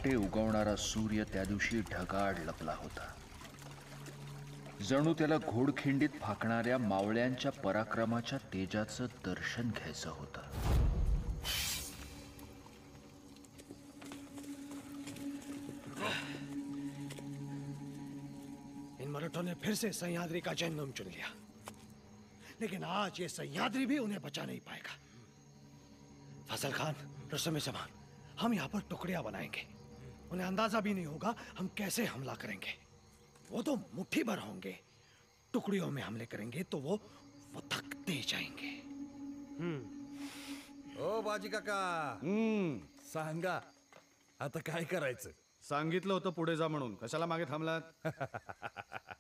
पहाटे उगवणारा सूर्य त्या दिवशी ढगाळ लपला होता. जणू त्याला घोडखिंडीत फाकणाऱ्या मावळ्यांच्या पराक्रमाच्या तेजाचं दर्शन घ्यायचं होतं. इन मराठों ने फिर से सह्याद्री का जन्म चुन लिया, लेकिन आज ये सह्याद्री भी उन्हें बचा नहीं पाएगा. फजल खान, रस्म जमान, हम यहाँ पर टुकड़ियां बनाएंगे. उन्हें अंदाजा भी नहीं होगा हम कैसे हमला करेंगे. वो तो मुट्ठी भर होंगे. टुकड़ियों में हमले करेंगे तो वो थकते जाएंगे. ओ बाजी काका, सांगा आता काय करायचं? सांगितलं होतं पुढे जा म्हणून, कशाला मागे थांबलात?